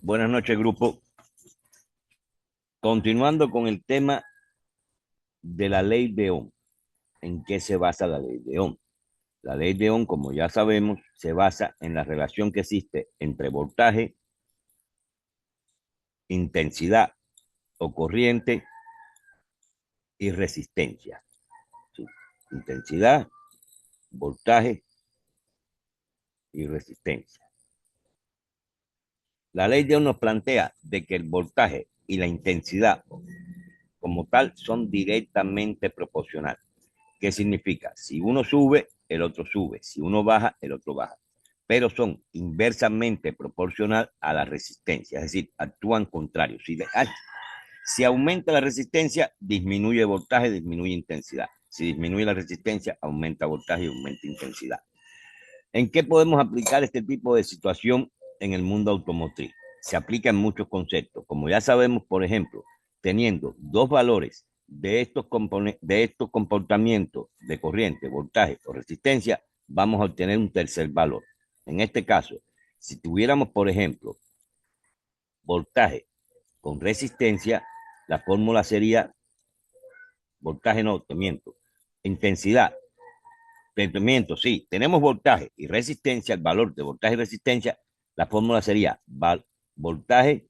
Buenas noches, grupo. Continuando con el tema de la ley de Ohm. ¿En qué se basa la ley de Ohm? La ley de Ohm, como ya sabemos, se basa en la relación que existe entre voltaje, intensidad o corriente y resistencia. ¿Sí? Intensidad, voltaje y resistencia. La ley de Ohm nos plantea de que el voltaje y la intensidad como tal son directamente proporcionales. ¿Qué significa? Si uno sube, el otro sube. Si uno baja, el otro baja. Pero son inversamente proporcional a la resistencia, es decir, actúan contrarios. Si aumenta la resistencia, disminuye voltaje, disminuye intensidad. Si disminuye la resistencia, aumenta voltaje y aumenta intensidad. ¿En qué podemos aplicar este tipo de situación en el mundo automotriz? Se aplica en muchos conceptos. Como ya sabemos, por ejemplo, teniendo dos valores de estos comportamientos de corriente, voltaje o resistencia, vamos a obtener un tercer valor. En este caso, si tuviéramos, por ejemplo, voltaje con resistencia, la fórmula sería voltaje, no, te miento, intensidad. Sí, tenemos voltaje y resistencia, el valor de voltaje y resistencia, la fórmula sería voltaje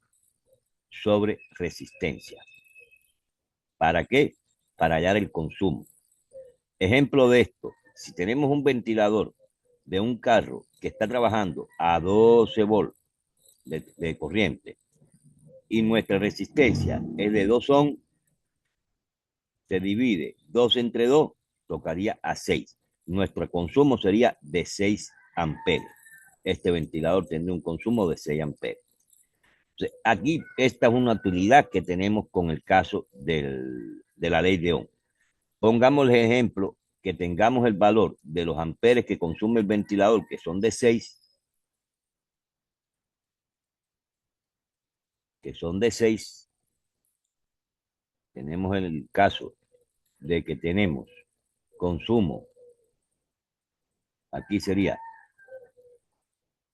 sobre resistencia. ¿Para qué? Para hallar el consumo. Ejemplo de esto, si tenemos un ventilador de un carro que está trabajando a 12 volts de corriente y nuestra resistencia es de 2 ohms, se divide 2 entre 2, tocaría a 6. Nuestro consumo sería de 6 amperes. Este ventilador tendría un consumo de 6 amperes. Entonces, aquí esta es una utilidad que tenemos con el caso de la ley de Ohm. Pongamos el ejemplo que tengamos el valor de los amperes que consume el ventilador, que son de 6, que son de 6. Tenemos el caso de que tenemos consumo, aquí sería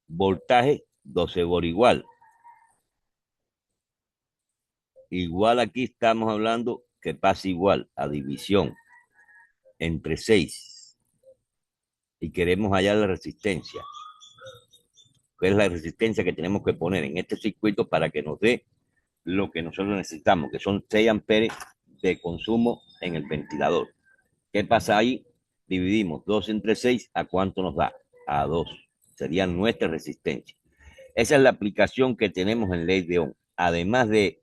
voltaje 12 volt igual. Igual aquí estamos hablando que pasa igual a división entre 6 y queremos hallar la resistencia. ¿Qué es la resistencia que tenemos que poner en este circuito para que nos dé lo que nosotros necesitamos, que son 6 amperes de consumo en el ventilador? ¿Qué pasa ahí? Dividimos 2 entre 6, ¿a cuánto nos da? A 2. Sería nuestra resistencia. Esa es la aplicación que tenemos en ley de Ohm, además de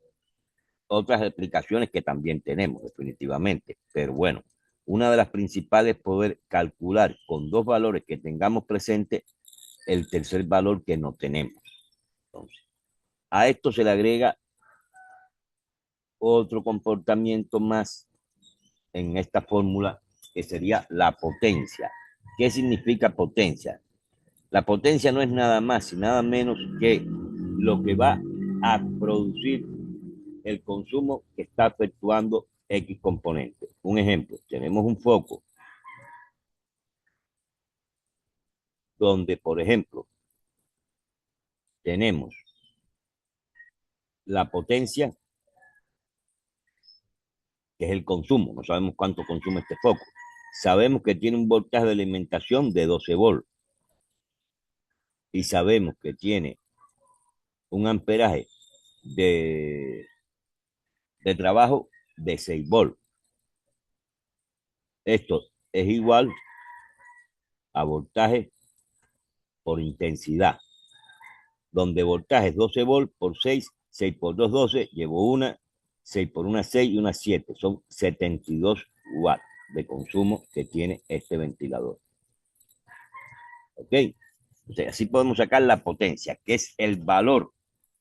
otras aplicaciones que también tenemos, definitivamente. Pero bueno, una de las principales es poder calcular con dos valores que tengamos presente el tercer valor que no tenemos. Entonces, a esto se le agrega otro comportamiento más en esta fórmula, que sería la potencia. ¿Qué significa potencia? La potencia no es nada más y nada menos que lo que va a producir el consumo que está efectuando X componente. Un ejemplo, tenemos un foco donde, por ejemplo, tenemos la potencia, que es el consumo. No sabemos cuánto consume este foco. Sabemos que tiene un voltaje de alimentación de 12 volts y sabemos que tiene un amperaje de, de trabajo de 6 volts. Esto es igual a voltaje por intensidad, donde voltaje es 12 volts por 6, 6 por 2, 12, llevo una, 6 por una, 6 y una 7, son 72 watts de consumo que tiene este ventilador. ¿Ok? O sea, así podemos sacar la potencia, que es el valor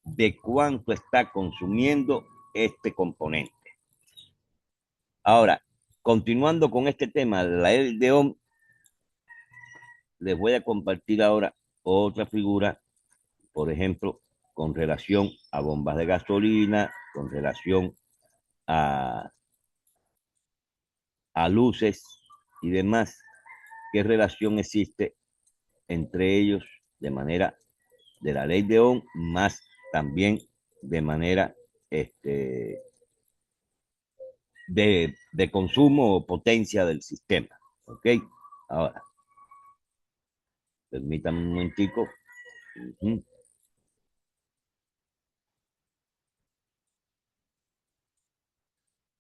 de cuánto está consumiendo este componente. Ahora, continuando con este tema, la ley de Ohm, les voy a compartir ahora otra figura, por ejemplo, con relación a bombas de gasolina, con relación a, a luces y demás. ¿Qué relación existe entre ellos de manera de la ley de Ohm, más también de manera de consumo o potencia del sistema. ¿Ok? Ahora, permítanme un momentico. Ujú.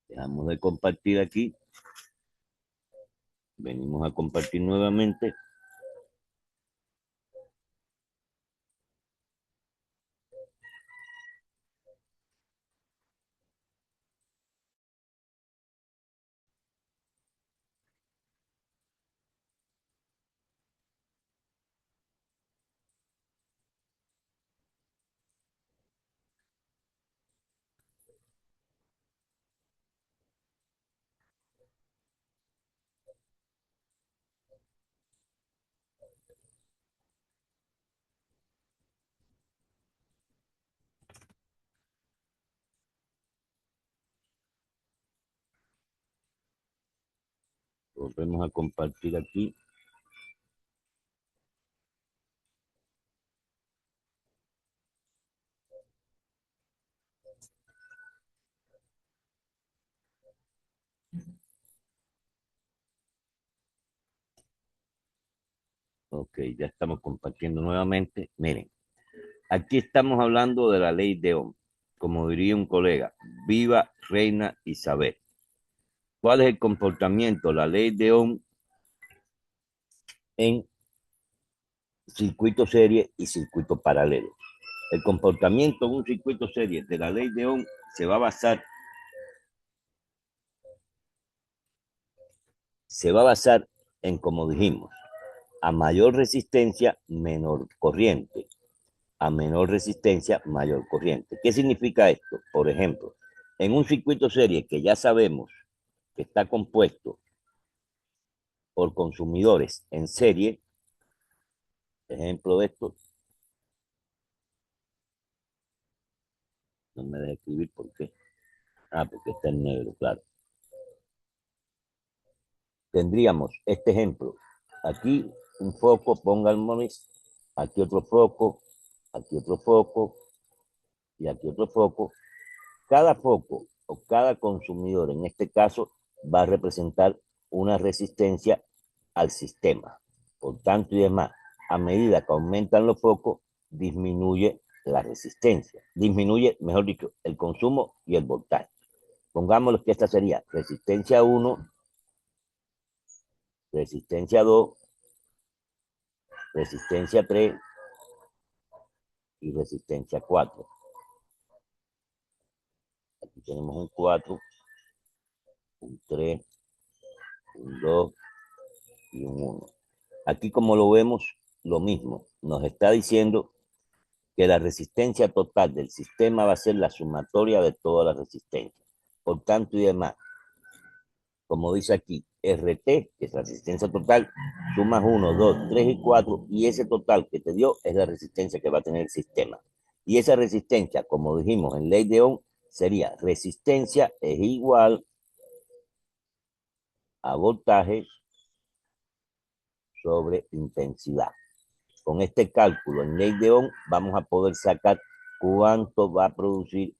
Dejamos de compartir aquí. Venimos a compartir nuevamente. Volvemos a compartir aquí. Ok, ya estamos compartiendo nuevamente. Miren, aquí estamos hablando de la ley de Ohm. Como diría un colega, viva Reina Isabel. ¿Cuál es el comportamiento? La ley de Ohm en circuito serie y circuito paralelo. El comportamiento en un circuito serie de la ley de Ohm se va a basar en, como dijimos, a mayor resistencia, menor corriente. A menor resistencia, mayor corriente. ¿Qué significa esto? Por ejemplo, en un circuito serie que ya sabemos que está compuesto por consumidores en serie, ejemplo de esto, no me deja escribir por qué. Ah, porque está en negro, claro. Tendríamos este ejemplo. Aquí un foco, pónganmos, aquí otro foco, aquí otro foco y aquí otro foco. Cada foco o cada consumidor, en este caso, va a representar una resistencia al sistema. Por tanto y demás, a medida que aumentan los focos, disminuye la resistencia. Disminuye, mejor dicho, el consumo y el voltaje. Pongámoslo que esta sería resistencia 1, resistencia 2, resistencia 3 y resistencia 4. Aquí tenemos un 4, un 3, un 2 y un 1. Aquí como lo vemos, lo mismo. Nos está diciendo que la resistencia total del sistema va a ser la sumatoria de todas las resistencias. Por tanto y demás, como dice aquí, RT, que es la resistencia total, sumas 1, 2, 3 y 4, y ese total que te dio es la resistencia que va a tener el sistema. Y esa resistencia, como dijimos en ley de Ohm, sería resistencia es igual a voltaje sobre intensidad. Con este cálculo en ley de Ohm vamos a poder sacar cuánto va a producir,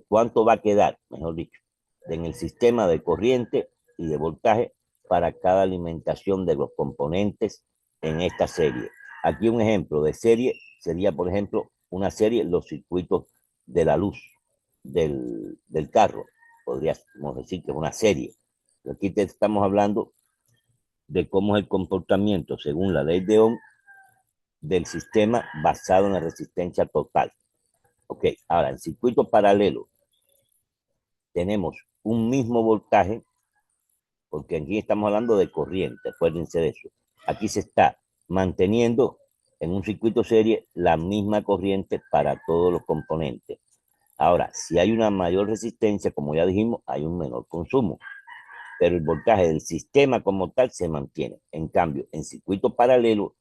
cuánto va a quedar, mejor dicho, en el sistema de corriente y de voltaje para cada alimentación de los componentes en esta serie. Aquí un ejemplo de serie sería, por ejemplo, una serie, los circuitos de la luz del carro. Podríamos decir que es una serie. Aquí te estamos hablando de cómo es el comportamiento según la ley de Ohm del sistema basado en la resistencia total. Ok, ahora en circuito paralelo tenemos un mismo voltaje, porque aquí estamos hablando de corriente, acuérdense de eso. Aquí se está manteniendo en un circuito serie la misma corriente para todos los componentes. Ahora, si hay una mayor resistencia, como ya dijimos, hay un menor consumo, pero el voltaje del sistema como tal se mantiene. En cambio, en circuito paralelo,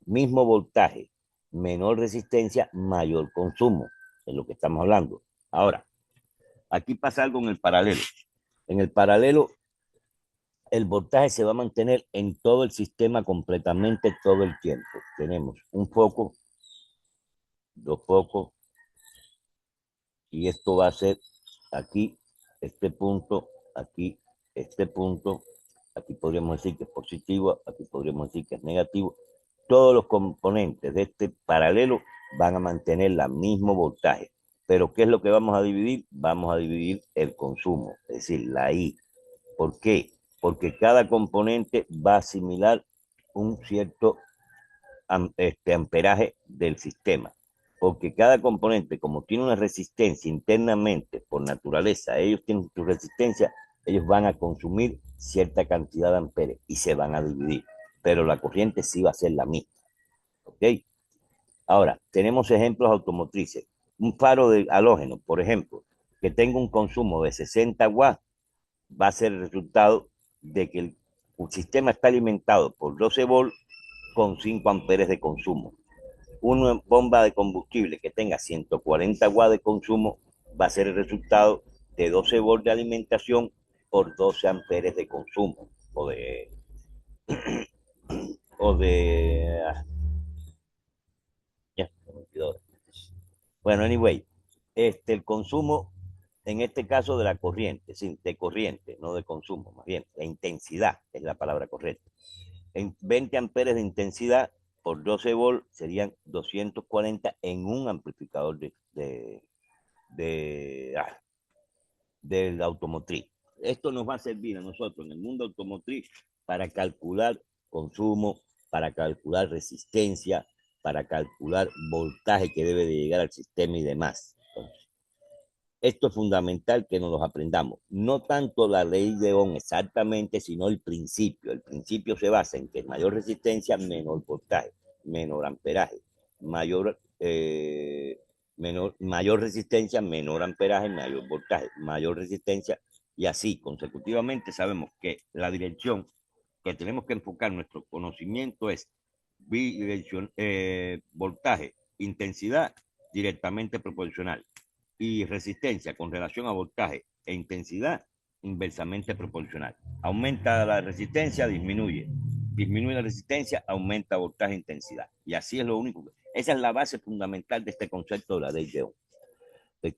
mismo voltaje, menor resistencia, mayor consumo, es lo que estamos hablando. Ahora, aquí pasa algo en el paralelo. En el paralelo, el voltaje se va a mantener en todo el sistema completamente todo el tiempo. Tenemos un foco dos focos, y esto va a ser aquí, este punto, aquí, este punto, aquí podríamos decir que es positivo, aquí podríamos decir que es negativo. Todos los componentes de este paralelo van a mantener el mismo voltaje. Pero ¿qué es lo que vamos a dividir? Vamos a dividir el consumo, es decir, la I. ¿Por qué? Porque cada componente va a asimilar un cierto amperaje del sistema. Porque cada componente, como tiene una resistencia internamente por naturaleza, ellos tienen su resistencia, ellos van a consumir cierta cantidad de amperes y se van a dividir. Pero la corriente sí va a ser la misma. ¿Ok? Ahora, tenemos ejemplos automotrices. Un faro de halógeno, por ejemplo, que tenga un consumo de 60 watts, va a ser el resultado de que el sistema está alimentado por 12 volts con 5 amperes de consumo. Una bomba de combustible que tenga 140 watts de consumo va a ser el resultado de 12 volts de alimentación por 12 amperes de consumo o de ya, me olvidó. Bueno, anyway, el consumo, en este caso de la corriente, sí, de corriente, no de consumo, más bien, la intensidad es la palabra correcta. En 20 amperes de intensidad por 12 volts serían 240 en un amplificador de, ah, del automotriz. Esto nos va a servir a nosotros en el mundo automotriz para calcular consumo, para calcular resistencia, para calcular voltaje que debe de llegar al sistema y demás. Entonces, esto es fundamental que nos los aprendamos. No tanto la ley de Ohm exactamente, sino el principio. El principio se basa en que mayor resistencia, menor voltaje, menor amperaje, mayor resistencia, menor amperaje, mayor voltaje, mayor resistencia, y así consecutivamente sabemos que la dirección que tenemos que enfocar nuestro conocimiento es voltaje, intensidad directamente proporcional y resistencia con relación a voltaje e intensidad inversamente proporcional. Aumenta la resistencia, disminuye. Disminuye la resistencia, aumenta voltaje e intensidad. Y así es lo único. Esa es la base fundamental de este concepto de la ley de Ohm.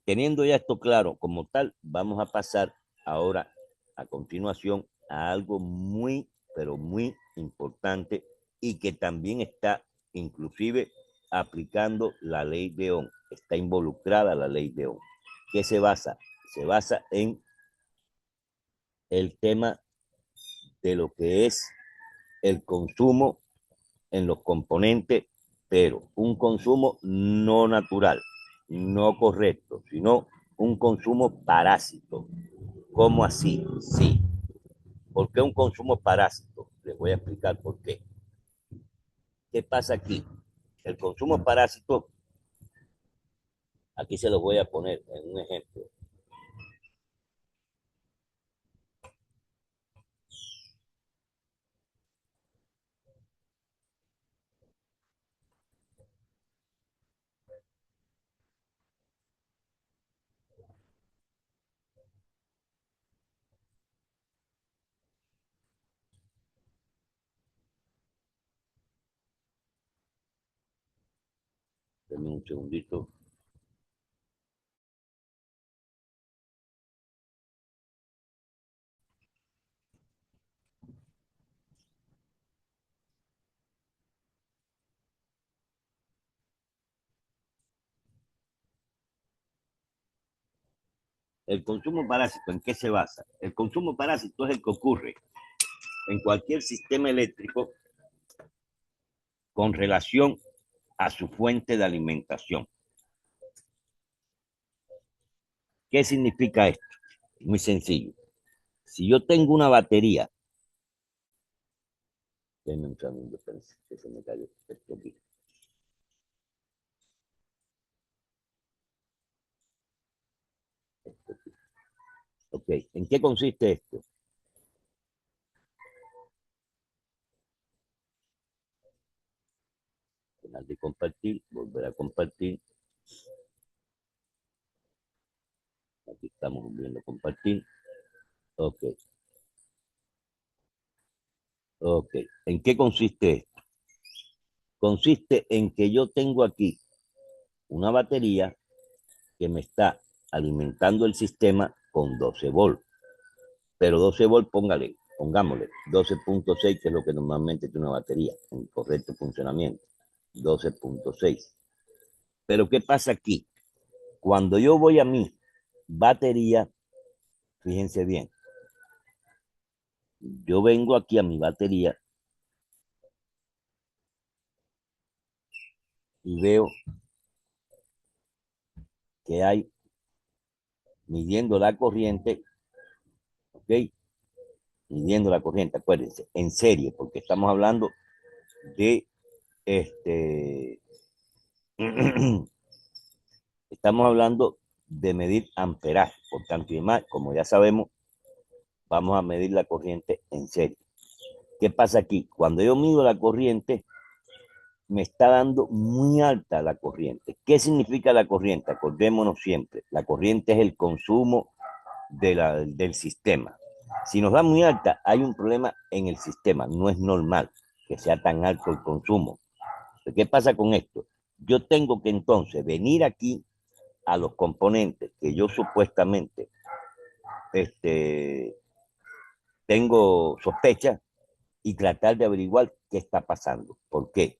Teniendo ya esto claro como tal, vamos a pasar ahora a continuación a algo muy, pero muy importante y que también está inclusive aplicando la ley de Ohm. Está involucrada la ley de Ohm. ¿Qué se basa? Se basa en el tema de lo que es el consumo en los componentes, pero un consumo no natural, no correcto, sino un consumo parásito. ¿Cómo así? Sí. ¿Por qué un consumo parásito? Les voy a explicar por qué. ¿Qué pasa aquí? El consumo parásito, aquí se lo voy a poner en un ejemplo. Denme un segundito. El consumo parásito, ¿en qué se basa? El consumo parásito es el que ocurre en cualquier sistema eléctrico con relación a su fuente de alimentación. ¿Qué significa esto? Muy sencillo. Si yo tengo una batería, denme un segundo, que se me cayó esto aquí. Esto aquí. Ok, ¿en qué consiste esto? Dejar de compartir, volver a compartir. Aquí estamos volviendo a compartir. Ok, ok. ¿En qué consiste esto? Consiste en que yo tengo aquí una batería que me está alimentando el sistema con 12 volts. Pero 12 volts, pongámosle 12.6, que es lo que normalmente tiene una batería en correcto funcionamiento. 12.6. Pero ¿qué pasa aquí? Cuando yo voy a mi batería, fíjense bien, yo vengo aquí a mi batería y veo que hay, midiendo la corriente, ¿ok? Midiendo la corriente, acuérdense, en serie, porque estamos hablando de estamos hablando de medir amperaje, por tanto y demás, como ya sabemos, vamos a medir la corriente en serie. ¿Qué pasa aquí? Cuando yo mido la corriente, me está dando muy alta la corriente. ¿Qué significa la corriente? Acordémonos siempre, la corriente es el consumo del sistema. Si nos da muy alta, hay un problema en el sistema, no es normal que sea tan alto el consumo. ¿Qué pasa con esto? Yo tengo que entonces venir aquí a los componentes que yo supuestamente tengo sospecha y tratar de averiguar qué está pasando. ¿Por qué?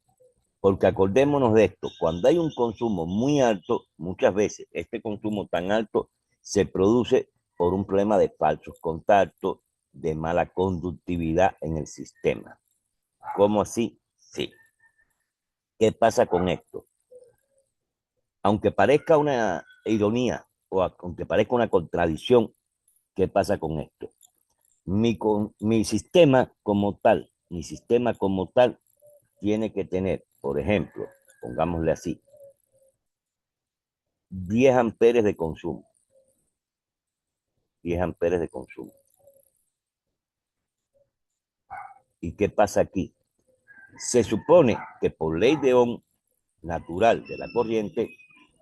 Porque acordémonos de esto, cuando hay un consumo muy alto, muchas veces este consumo tan alto se produce por un problema de falsos contactos, de mala conductividad en el sistema. ¿Cómo así? Sí. ¿Qué pasa con esto? Aunque parezca una ironía o aunque parezca una contradicción, ¿qué pasa con esto? Mi sistema como tal, tiene que tener, por ejemplo, pongámosle así, 10 amperes de consumo. 10 amperes de consumo. ¿Y qué pasa aquí? Se supone que por ley de Ohm natural de la corriente,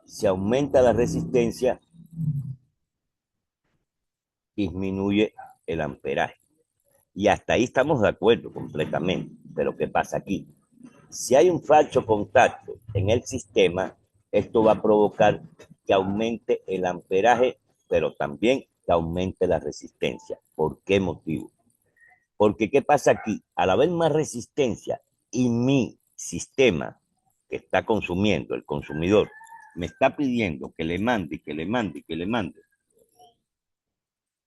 se aumenta la resistencia, disminuye el amperaje. Y hasta ahí estamos de acuerdo completamente. Pero ¿qué pasa aquí? Si hay un falso contacto en el sistema, esto va a provocar que aumente el amperaje, pero también que aumente la resistencia. ¿Por qué motivo? Porque ¿qué pasa aquí? Al haber más resistencia y mi sistema que está consumiendo, el consumidor, me está pidiendo que le mande, que le mande, que le mande.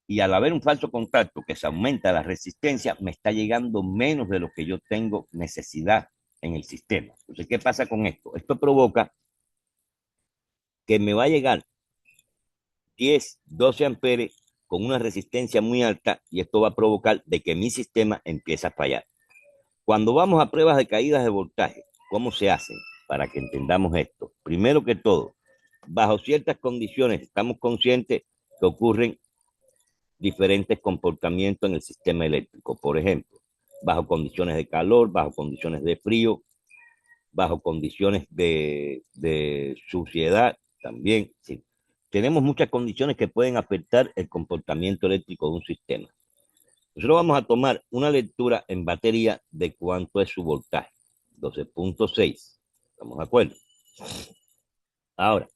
Y al haber un falso contacto que se aumenta la resistencia, me está llegando menos de lo que yo tengo necesidad en el sistema. Entonces, ¿qué pasa con esto? Esto provoca que me va a llegar 10, 12 amperes con una resistencia muy alta y esto va a provocar de que mi sistema empiece a fallar. Cuando vamos a pruebas de caídas de voltaje, ¿cómo se hacen? Para que entendamos esto. Primero que todo, bajo ciertas condiciones estamos conscientes que ocurren diferentes comportamientos en el sistema eléctrico. Por ejemplo, bajo condiciones de calor, bajo condiciones de frío, bajo condiciones de suciedad también. Sí. Tenemos muchas condiciones que pueden afectar el comportamiento eléctrico de un sistema. Nosotros vamos a tomar una lectura en batería de cuánto es su voltaje. 12.6. ¿Estamos de acuerdo? Ahora,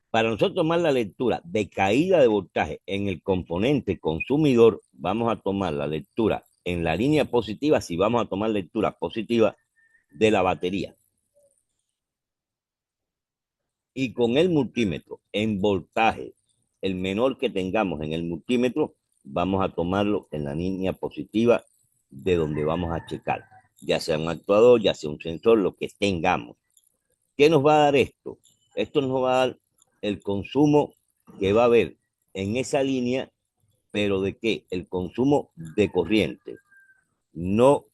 para nosotros tomar la lectura de caída de voltaje en el componente consumidor, vamos a tomar la lectura en la línea positiva, si vamos a tomar lectura positiva de la batería. Y con el multímetro en voltaje, el menor que tengamos en el multímetro, vamos a tomarlo en la línea positiva de donde vamos a checar, ya sea un actuador, ya sea un sensor, lo que tengamos. ¿Qué nos va a dar esto? Esto nos va a dar el consumo que va a haber en esa línea, pero ¿de qué? El consumo de corriente, no,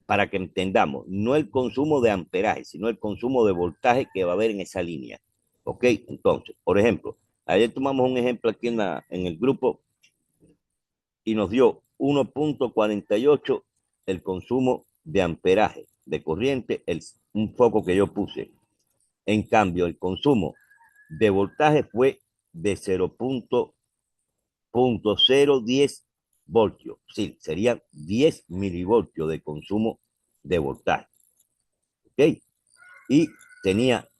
para que entendamos, no el consumo de amperaje, sino el consumo de voltaje que va a haber en esa línea. ¿Ok? Entonces, por ejemplo, ayer tomamos un ejemplo aquí en el grupo y nos dio 1.48 el consumo de amperaje de corriente, un foco que yo puse. En cambio, el consumo de voltaje fue de 0.010 voltios. Sí, serían 10 milivoltios de consumo de voltaje. ¿Ok? Y tenía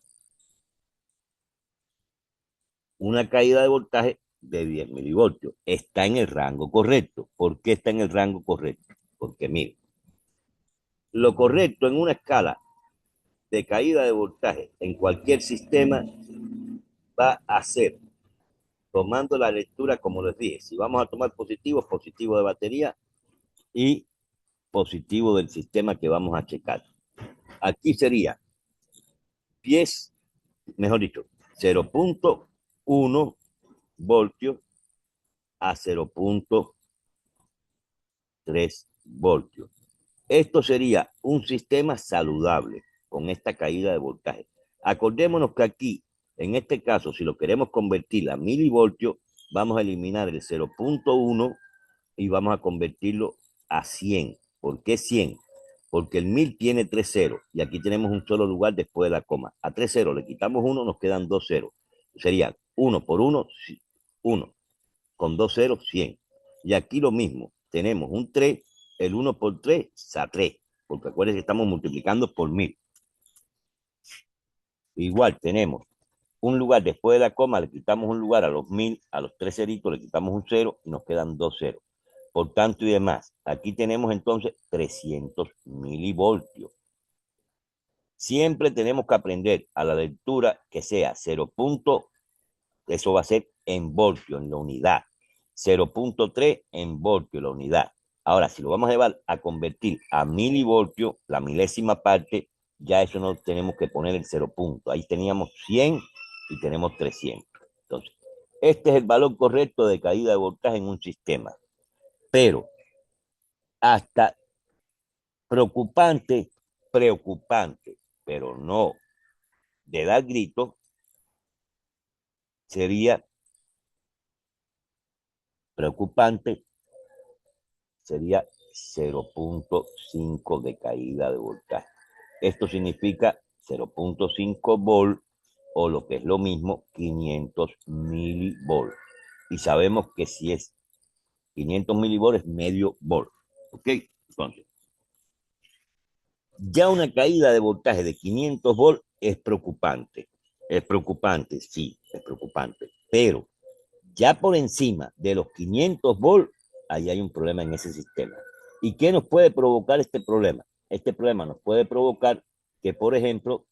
una caída de voltaje de 10 milivoltios. Está en el rango correcto. ¿Por qué está en el rango correcto? Porque mire, lo correcto en una escala de caída de voltaje en cualquier sistema va a ser, tomando la lectura como les dije, si vamos a tomar positivo, positivo de batería y positivo del sistema que vamos a checar. Aquí sería 10, mejor dicho, 0.1 voltios a 0.3 voltios. Esto sería un sistema saludable con esta caída de voltaje. Acordémonos que aquí, en este caso, si lo queremos convertir a milivoltios, vamos a eliminar el 0.1 y vamos a convertirlo a 100. ¿Por qué 100? Porque el 1000 tiene 3 ceros y aquí tenemos un solo lugar después de la coma. A 3 ceros le quitamos 1, nos quedan 2 ceros. Sería 1 por 1, 1. Con 2 ceros, 100. Y aquí lo mismo, tenemos un 3, el 1 por 3, a 3. Porque acuérdense que estamos multiplicando por 1000. Igual tenemos un lugar después de la coma, le quitamos un lugar a los 1000, a los 3 ceritos le quitamos un 0 y nos quedan 2 ceros. Por tanto y demás, aquí tenemos entonces 300 milivoltios. Siempre tenemos que aprender a la lectura que sea 0. Eso va a ser en voltio, en la unidad. 0.3 en voltio, la unidad. Ahora, si lo vamos a llevar a convertir a milivoltio, la milésima parte, ya eso no tenemos que poner el 0 punto. Ahí teníamos 100 y tenemos 300. Entonces, este es el valor correcto de caída de voltaje en un sistema. Pero hasta preocupante, preocupante, pero no de dar grito, sería preocupante, sería 0.5 de caída de voltaje. Esto significa 0.5 volt o lo que es lo mismo, 500 milivolt. Y sabemos que si es 500 milivolt es medio volt. ¿Ok? Entonces, ya una caída de voltaje de 500 volt es preocupante. Es preocupante, sí, es preocupante. Pero ya por encima de los 500 volt, ahí hay un problema en ese sistema. ¿Y qué nos puede provocar este problema? Este problema nos puede provocar que, por ejemplo,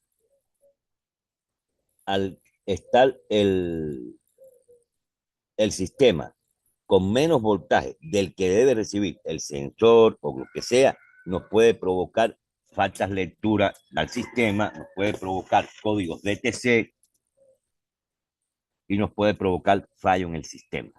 al estar el sistema con menos voltaje del que debe recibir el sensor o lo que sea, nos puede provocar faltas lectura al sistema, nos puede provocar códigos DTC y nos puede provocar fallo en el sistema.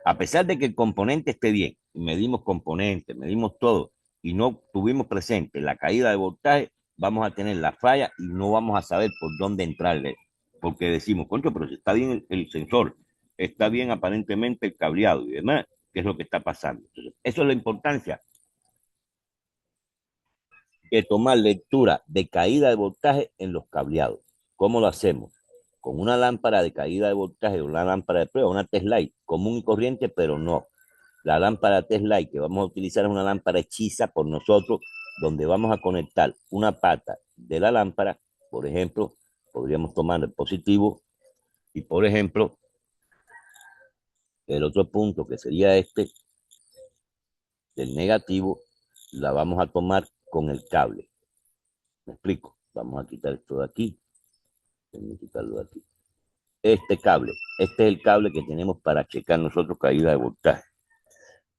A pesar de que el componente esté bien, medimos componentes, medimos todo, y no tuvimos presente la caída de voltaje, vamos a tener la falla y no vamos a saber por dónde entrarle. Porque decimos, concho, pero si está bien el sensor, está bien aparentemente el cableado y demás, ¿qué es lo que está pasando? Entonces, eso es la importancia de tomar lectura de caída de voltaje en los cableados. ¿Cómo lo hacemos? Con una lámpara de caída de voltaje, una lámpara de prueba, una test light común y corriente, pero no. La lámpara test light que vamos a utilizar es una lámpara hechiza por nosotros, donde vamos a conectar una pata de la lámpara, por ejemplo, podríamos tomar el positivo y, por ejemplo, el otro punto que sería este, del negativo, la vamos a tomar con el cable. ¿Me explico? Vamos a quitar esto de aquí. Vamos a quitarlo de aquí. Este es el cable que tenemos para checar nosotros caída de voltaje.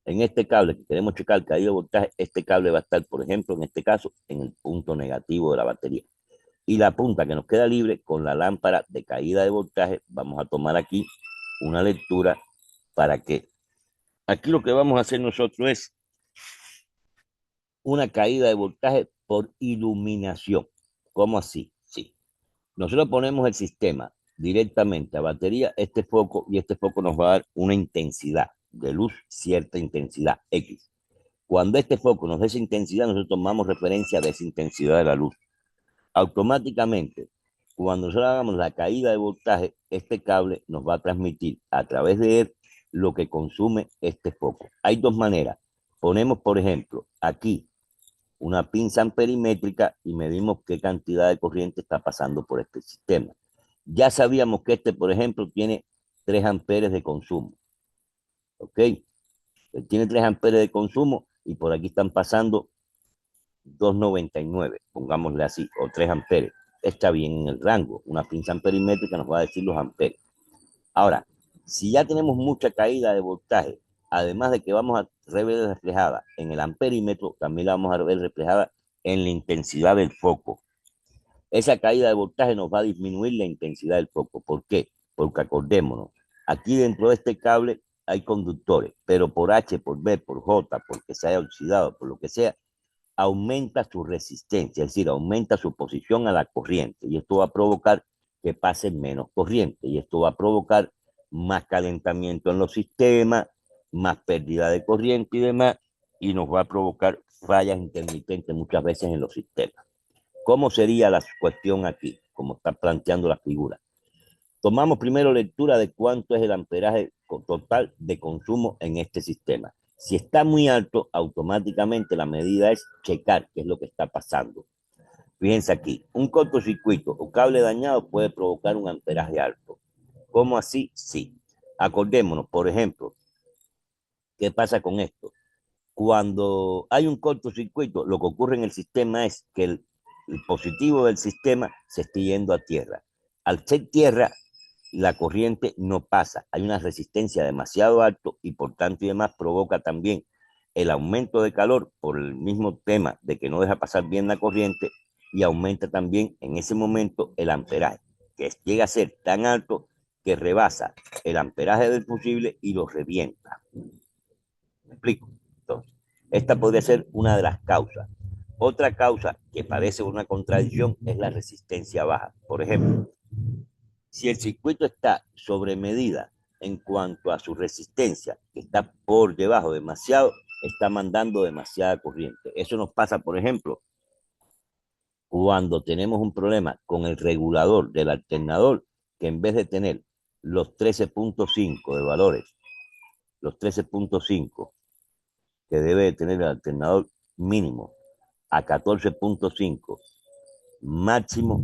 En este cable que queremos checar caída de voltaje, este cable va a estar, por ejemplo, en este caso, en el punto negativo de la batería. Y la punta que nos queda libre con la lámpara de caída de voltaje, vamos a tomar aquí una lectura para que aquí lo que vamos a hacer nosotros es una caída de voltaje por iluminación. ¿Cómo así? Sí. Nosotros ponemos el sistema directamente a batería, este foco, y este foco nos va a dar una intensidad de luz, cierta intensidad X. Cuando este foco nos dé esa intensidad, nosotros tomamos referencia de esa intensidad de la luz. Automáticamente, cuando nosotros hagamos la caída de voltaje, este cable nos va a transmitir a través de él lo que consume este foco. Hay dos maneras. Ponemos, por ejemplo, aquí una pinza amperimétrica y medimos qué cantidad de corriente está pasando por este sistema. Ya sabíamos que este, por ejemplo, tiene 3 amperes de consumo. ¿Ok? Tiene 3 amperes de consumo y por aquí están pasando 2,99, pongámosle así, o 3 amperes. Está bien en el rango. Una pinza amperimétrica nos va a decir los amperes. Ahora, si ya tenemos mucha caída de voltaje, además de que vamos a ver reflejada en el amperímetro, también la vamos a ver reflejada en la intensidad del foco. Esa caída de voltaje nos va a disminuir la intensidad del foco. ¿Por qué? Porque acordémonos, aquí dentro de este cable hay conductores, pero por H, por B, por J, porque se haya oxidado, por lo que sea, aumenta su resistencia, es decir, aumenta su posición a la corriente y esto va a provocar que pase menos corriente y esto va a provocar más calentamiento en los sistemas, más pérdida de corriente y demás, y nos va a provocar fallas intermitentes muchas veces en los sistemas. ¿Cómo sería la cuestión aquí? Como está planteando la figura. Tomamos primero lectura de cuánto es el amperaje total de consumo en este sistema. Si está muy alto, automáticamente la medida es checar qué es lo que está pasando. Fíjense aquí, un cortocircuito o cable dañado puede provocar un amperaje alto. ¿Cómo así? Sí. Acordémonos, por ejemplo, ¿qué pasa con esto? Cuando hay un cortocircuito, lo que ocurre en el sistema es que el positivo del sistema se está yendo a tierra. Al ser tierra, la corriente no pasa. Hay una resistencia demasiado alta y por tanto y demás provoca también el aumento de calor por el mismo tema de que no deja pasar bien la corriente y aumenta también en ese momento el amperaje, que llega a ser tan alto que rebasa el amperaje del fusible y lo revienta. ¿Me explico? Entonces, esta podría ser una de las causas. Otra causa que parece una contradicción es la resistencia baja. Por ejemplo, si el circuito está sobre medida en cuanto a su resistencia, que está por debajo demasiado, está mandando demasiada corriente. Eso nos pasa, por ejemplo, cuando tenemos un problema con el regulador del alternador, que en vez de tener los 13,5 de valores, los 13,5 que debe de tener el alternador mínimo a 14,5 máximo,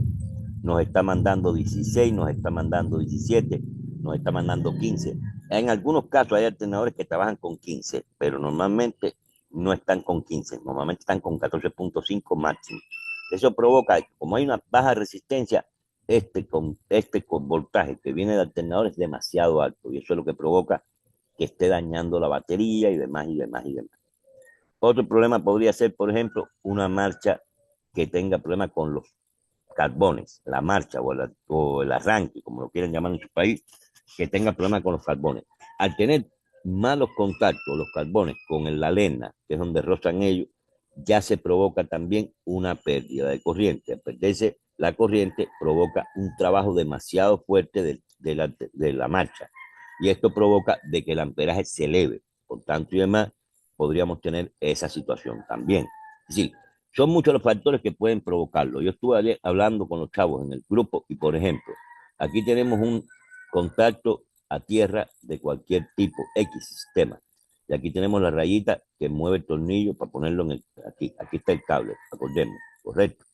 nos está mandando 16, nos está mandando 17, nos está mandando 15. En algunos casos hay alternadores que trabajan con 15, pero normalmente no están con 15, normalmente están con 14,5 máximo. Eso provoca, como hay una baja resistencia, con voltaje que viene del alternador es demasiado alto y eso es lo que provoca que esté dañando la batería y demás y demás y demás. Otro problema podría ser, por ejemplo, una marcha que tenga problemas con los carbones, la marcha o el arranque, como lo quieren llamar en su país, que tenga problemas con los carbones. Al tener malos contactos los carbones con la lena, que es donde rozan ellos, ya se provoca también una pérdida de corriente. Al perderse la corriente provoca un trabajo demasiado fuerte de la marcha. Y esto provoca de que el amperaje se eleve. Por tanto y demás, podríamos tener esa situación también. Es decir, son muchos los factores que pueden provocarlo. Yo estuve hablando con los chavos en el grupo y, por ejemplo, aquí tenemos un contacto a tierra de cualquier tipo, X sistema. Y aquí tenemos la rayita que mueve el tornillo para ponerlo aquí. Aquí está el cable, acordemos, correcto.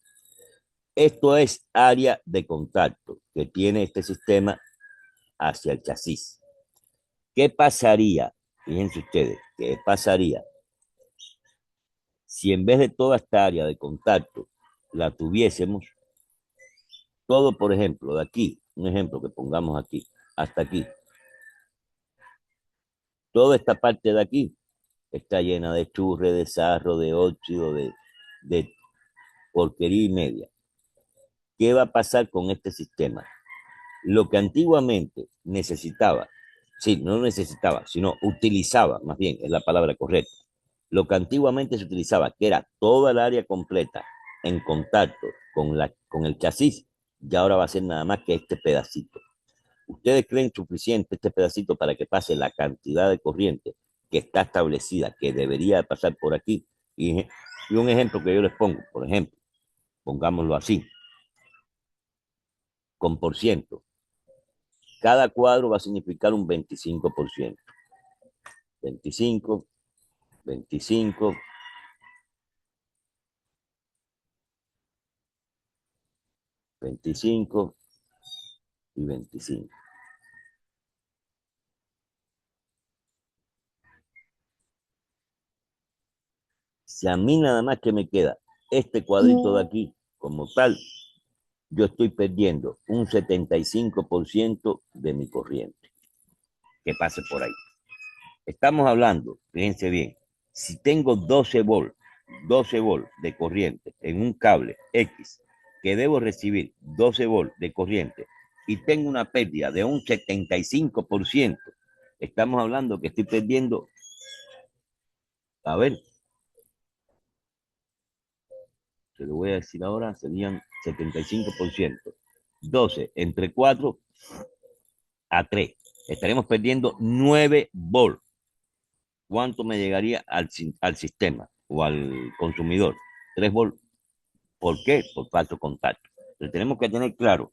Esto es área de contacto que tiene este sistema hacia el chasis. ¿Qué pasaría? Fíjense ustedes, ¿qué pasaría si en vez de toda esta área de contacto la tuviésemos todo, por ejemplo, de aquí, un ejemplo que pongamos aquí, hasta aquí, toda esta parte de aquí está llena de churre, de sarro, de óxido, de porquería y media. ¿Qué va a pasar con este sistema? Lo que antiguamente necesitaba, sí, no necesitaba, sino utilizaba, más bien, es la palabra correcta. Lo que antiguamente se utilizaba, que era toda el área completa en contacto con el chasis, ya ahora va a ser nada más que este pedacito. ¿Ustedes creen suficiente este pedacito para que pase la cantidad de corriente que está establecida, que debería pasar por aquí? Y un ejemplo que yo les pongo, por ejemplo, pongámoslo así, con por ciento. Cada cuadro va a significar un 25%. 25, 25, 25 y 25. Si a mí nada más que me queda este cuadrito de aquí como tal, yo estoy perdiendo un 75% de mi corriente que pase por ahí. Estamos hablando, fíjense bien, si tengo 12 volts de corriente en un cable X, que debo recibir 12 volts de corriente y tengo una pérdida de un 75%, estamos hablando que estoy perdiendo, a ver, se lo voy a decir ahora, serían 75%. 12 entre 4 a 3. Estaremos perdiendo 9 volts. ¿Cuánto me llegaría al sistema o al consumidor? 3 volts. ¿Por qué? Por falso contacto. Entonces, tenemos que tener claro,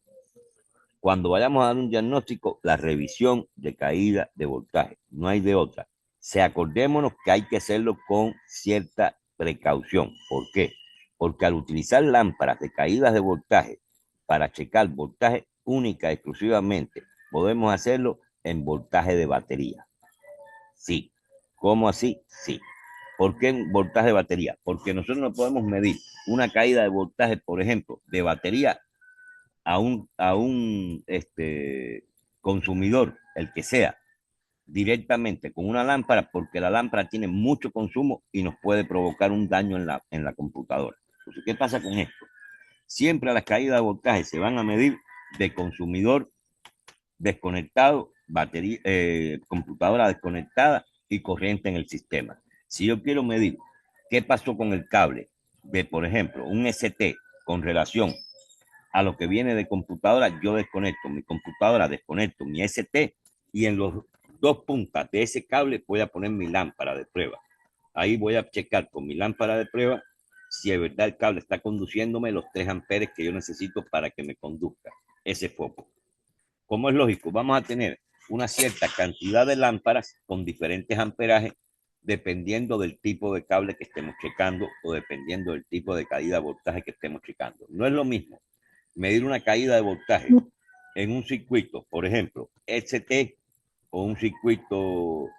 cuando vayamos a dar un diagnóstico, la revisión de caída de voltaje. No hay de otra. Se acordémonos que hay que hacerlo con cierta precaución. ¿Por qué? Porque al utilizar lámparas de caídas de voltaje para checar voltaje única exclusivamente, podemos hacerlo en voltaje de batería. Sí. ¿Cómo así? Sí. ¿Por qué en voltaje de batería? Porque nosotros no podemos medir una caída de voltaje, por ejemplo, de batería a un consumidor, el que sea, directamente con una lámpara, porque la lámpara tiene mucho consumo y nos puede provocar un daño en la computadora. Entonces, ¿qué pasa con esto? Siempre las caídas de voltaje se van a medir de consumidor desconectado, batería, computadora desconectada y corriente en el sistema. Si yo quiero medir qué pasó con el cable de, por ejemplo, un ST con relación a lo que viene de computadora, yo desconecto mi computadora, desconecto mi ST y en los dos puntas de ese cable voy a poner mi lámpara de prueba. Ahí voy a checar con mi lámpara de prueba si de verdad el cable está conduciéndome los 3 amperes que yo necesito para que me conduzca ese foco. Como es lógico, vamos a tener una cierta cantidad de lámparas con diferentes amperajes dependiendo del tipo de cable que estemos checando o dependiendo del tipo de caída de voltaje que estemos checando. No es lo mismo medir una caída de voltaje en un circuito, por ejemplo, ST o un circuito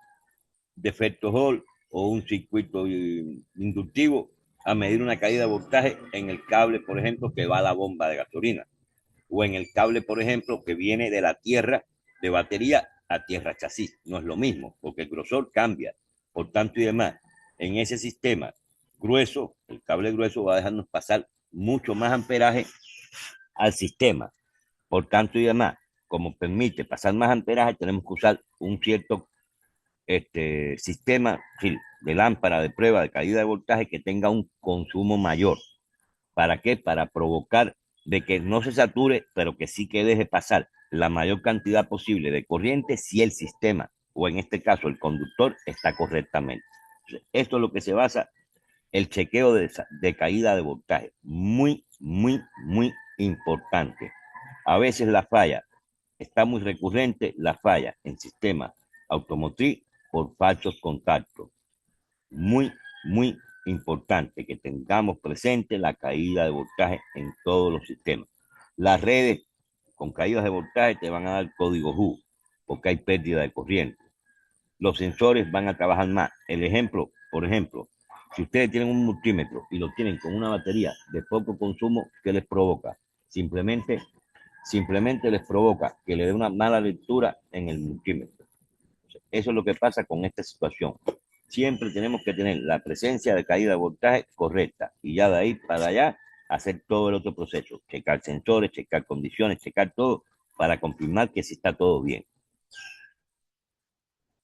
de efecto Hall o un circuito inductivo a medir una caída de voltaje en el cable, por ejemplo, que va a la bomba de gasolina o en el cable, por ejemplo, que viene de la tierra de batería a tierra chasis. No es lo mismo, porque el grosor cambia. Por tanto y demás, en ese sistema grueso, el cable grueso va a dejarnos pasar mucho más amperaje al sistema. Por tanto y demás, como permite pasar más amperaje, tenemos que usar un cierto sistema de lámpara de prueba de caída de voltaje que tenga un consumo mayor. ¿Para qué? Para provocar de que no se sature, pero que sí que deje pasar la mayor cantidad posible de corriente si el sistema, o en este caso el conductor, está correctamente. Esto es lo que se basa el chequeo de caída de voltaje. Muy, muy, muy importante. A veces la falla está muy recurrente, la falla en sistema automotriz por falsos contactos. Muy, muy importante que tengamos presente la caída de voltaje en todos los sistemas. Las redes con caídas de voltaje te van a dar código U, porque hay pérdida de corriente. Los sensores van a trabajar más. El ejemplo, por ejemplo, si ustedes tienen un multímetro y lo tienen con una batería de poco consumo, ¿qué les provoca? Simplemente les provoca que le dé una mala lectura en el multímetro. Eso es lo que pasa con esta situación. Siempre tenemos que tener la presencia de caída de voltaje correcta y ya de ahí para allá hacer todo el otro proceso, checar sensores, checar condiciones, checar todo para confirmar que sí está todo bien.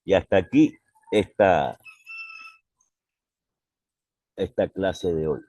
Y hasta aquí esta, esta clase de hoy.